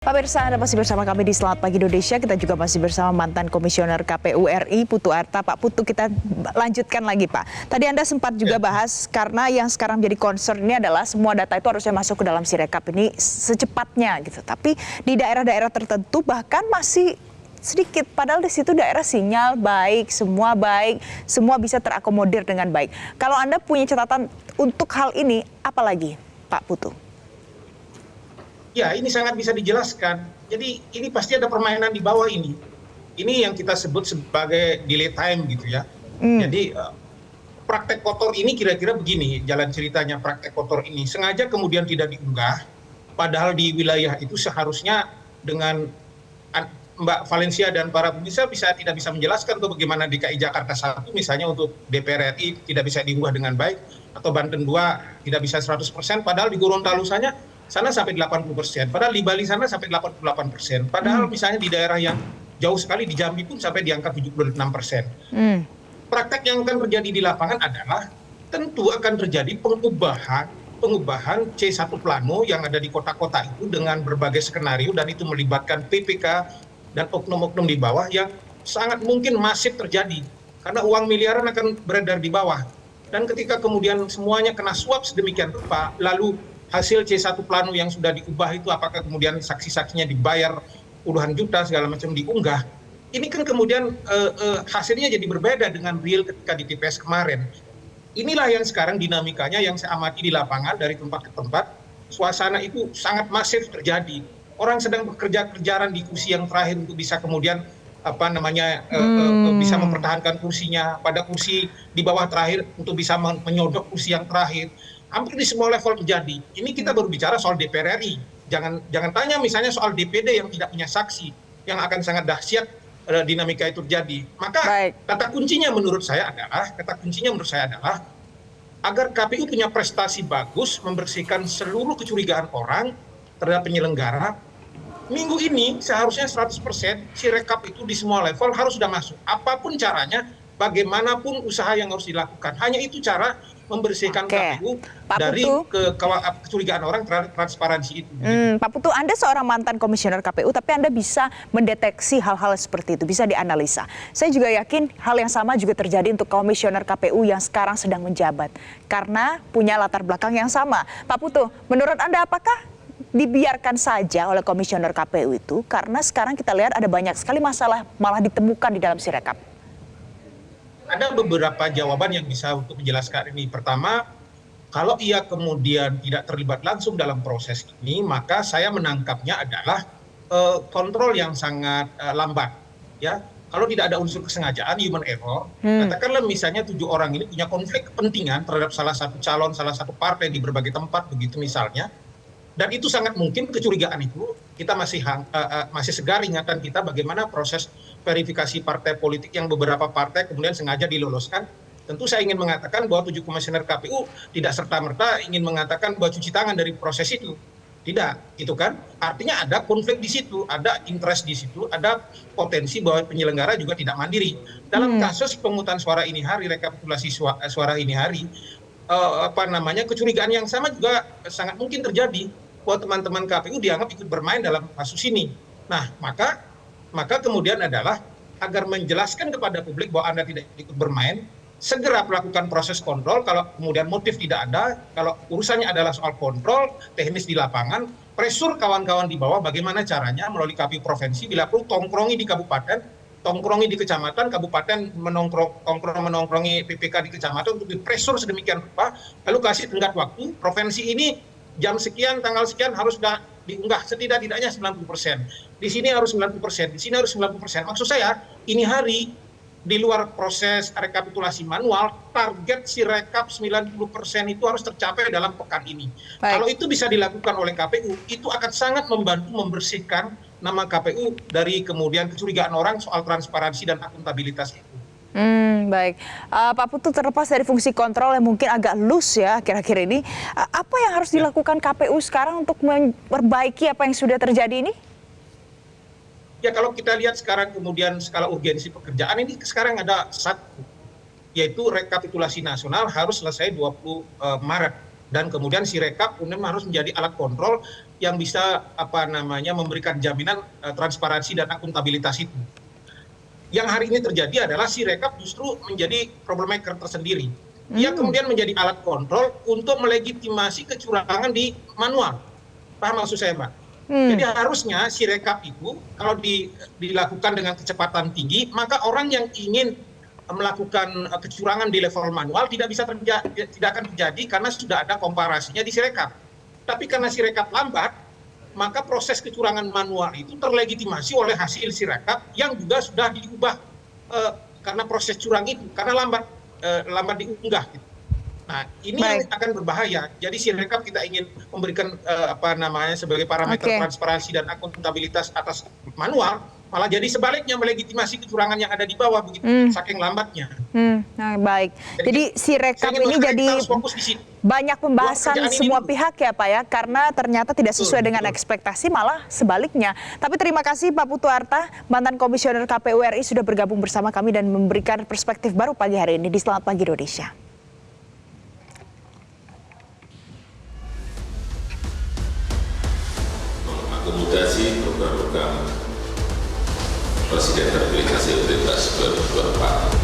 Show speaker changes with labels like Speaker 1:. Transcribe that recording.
Speaker 1: Pemirsa, Anda masih bersama kami di Selamat Pagi Indonesia. Kita juga masih bersama mantan Komisioner KPU RI, Putu Arta. Pak Putu, kita lanjutkan lagi, Pak. Tadi Anda sempat juga bahas, karena yang sekarang jadi concern ini adalah semua data itu harusnya masuk ke dalam Sirekap ini secepatnya, gitu. Tapi di daerah-daerah tertentu bahkan masih sedikit, padahal di situ daerah sinyal baik, semua bisa terakomodir dengan baik. Kalau Anda punya catatan untuk hal ini, apa lagi, Pak Putu?
Speaker 2: Ya, ini sangat bisa dijelaskan. Jadi ini pasti ada permainan di bawah ini. Ini yang kita sebut sebagai delay time gitu ya. Jadi praktek kotor ini kira-kira begini jalan ceritanya. Praktek kotor ini sengaja kemudian tidak diunggah, padahal di wilayah itu seharusnya dengan Mbak Valencia dan para pemirsa tidak bisa menjelaskan tuh bagaimana DKI Jakarta 1 misalnya untuk DPR RI tidak bisa diunggah dengan baik, atau Banten 2 tidak bisa 100%, padahal di Gorontalo sana sampai 80%, padahal di Bali sana sampai 88%, padahal misalnya di daerah yang jauh sekali di Jambi pun sampai di angka 76%. Praktek yang akan terjadi di lapangan adalah tentu akan terjadi pengubahan C1 Plano yang ada di kota-kota itu dengan berbagai skenario, dan itu melibatkan PPK dan oknum-oknum di bawah yang sangat mungkin masif terjadi karena uang miliaran akan beredar di bawah. Dan ketika kemudian semuanya kena suap sedemikian rupa, lalu hasil C1 Plano yang sudah diubah itu apakah kemudian saksi-saksinya dibayar puluhan juta segala macam diunggah, ini kan kemudian hasilnya jadi berbeda dengan real ketika di TPS kemarin. Inilah yang sekarang dinamikanya yang saya amati di lapangan dari tempat ke tempat. Suasana itu sangat masif terjadi. Orang sedang bekerja-kejaran di kursi yang terakhir untuk bisa kemudian bisa mempertahankan kursinya, pada kursi di bawah terakhir untuk bisa menyodok kursi yang terakhir. Hampir di semua level terjadi. Ini kita baru bicara soal DPR RI. Jangan tanya misalnya soal DPD yang tidak punya saksi, yang akan sangat dahsyat dinamika itu terjadi. Maka kata kuncinya menurut saya adalah agar KPU punya prestasi bagus membersihkan seluruh kecurigaan orang terhadap penyelenggara. Minggu ini seharusnya 100% Sirekap itu di semua level harus sudah masuk. Apapun caranya, bagaimanapun usaha yang harus dilakukan. Hanya itu cara membersihkan KPU dari kecurigaan orang terhadap transparansi itu.
Speaker 1: Pak Putu, Anda seorang mantan komisioner KPU, tapi Anda bisa mendeteksi hal-hal seperti itu, bisa dianalisa. Saya juga yakin hal yang sama juga terjadi untuk komisioner KPU yang sekarang sedang menjabat, karena punya latar belakang yang sama. Pak Putu, menurut Anda apakah dibiarkan saja oleh komisioner KPU itu, karena sekarang kita lihat ada banyak sekali masalah malah ditemukan di dalam Sirekap?
Speaker 2: Ada beberapa jawaban yang bisa untuk menjelaskan ini. Pertama, kalau ia kemudian tidak terlibat langsung dalam proses ini, maka saya menangkapnya adalah kontrol yang sangat lambat. Ya, kalau tidak ada unsur kesengajaan, human error, katakanlah misalnya 7 orang ini punya konflik kepentingan terhadap salah satu calon, salah satu partai di berbagai tempat, begitu misalnya. Dan itu sangat mungkin kecurigaan itu, kita masih segar ingatan kita bagaimana proses verifikasi partai politik yang beberapa partai kemudian sengaja diloloskan. Tentu saya ingin mengatakan bahwa 7 komisioner KPU tidak serta-merta ingin mengatakan bahwa cuci tangan dari proses itu. Tidak, itu kan artinya ada konflik di situ, ada interest di situ, ada potensi bahwa penyelenggara juga tidak mandiri. Dalam kasus pemungutan suara ini hari, rekapitulasi suara ini hari, kecurigaan yang sama juga sangat mungkin terjadi bahwa teman-teman KPU dianggap ikut bermain dalam kasus ini. Nah, maka kemudian adalah agar menjelaskan kepada publik bahwa Anda tidak ikut bermain, segera melakukan proses kontrol. Kalau kemudian motif tidak ada, kalau urusannya adalah soal kontrol teknis di lapangan, pressure kawan-kawan di bawah bagaimana caranya melalui KPU provinsi, bila perlu tongkrongi di kabupaten, tongkrongi di kecamatan, kabupaten menongkrongi PPK di kecamatan untuk di-pressure sedemikian rupa, lalu kasih tenggat waktu, provinsi ini jam sekian, tanggal sekian harus sudah diunggah setidak-tidaknya 90%. Di sini harus 90%, di sini harus 90%. Maksud saya, ini hari di luar proses rekapitulasi manual, target Sirekap 90% itu harus tercapai dalam pekan ini. Kalau itu bisa dilakukan oleh KPU, itu akan sangat membantu membersihkan nama KPU dari kemudian kecurigaan orang soal transparansi dan akuntabilitas itu.
Speaker 1: Baik, Pak Putu, terlepas dari fungsi kontrol yang mungkin agak loose ya akhir-akhir ini, apa yang harus dilakukan KPU sekarang untuk memperbaiki apa yang sudah terjadi ini?
Speaker 2: Ya, kalau kita lihat sekarang kemudian skala urgensi pekerjaan ini sekarang ada satu, yaitu rekapitulasi nasional harus selesai 20 Maret. dan kemudian Sirekap kemudian harus menjadi alat kontrol yang bisa memberikan jaminan transparansi dan akuntabilitas itu. Yang hari ini terjadi adalah Sirekap justru menjadi troublemaker tersendiri. Ia kemudian menjadi alat kontrol untuk melegitimasi kecurangan di manual. Paham maksud saya, Mbak? Jadi harusnya Sirekap itu kalau dilakukan dengan kecepatan tinggi, maka orang yang ingin melakukan kecurangan di level manual tidak akan terjadi karena sudah ada komparasinya di Sirekap. Tapi karena Sirekap lambat, maka proses kecurangan manual itu terlegitimasi oleh hasil Sirekap yang juga sudah diubah karena proses curang itu, karena lambat diunggah. Gitu. Nah, ini yang akan berbahaya. Jadi Sirekap kita ingin memberikan sebagai parameter transparansi dan akuntabilitas atas manual, malah jadi sebaliknya melegitimasi kecurangan yang ada di bawah begitu, saking lambatnya.
Speaker 1: Nah, baik. Jadi Sirekap ini jadi banyak pembahasan semua pihak ya Pak ya, karena ternyata tidak sesuai dengan ekspektasi, malah sebaliknya. Tapi terima kasih Pak Putu Arta, mantan Komisioner KPU RI sudah bergabung bersama kami dan memberikan perspektif baru pagi hari ini di Selamat Pagi Indonesia.
Speaker 3: Mengakomodasi program-program Presiden terpilih hasil pilpres 2024.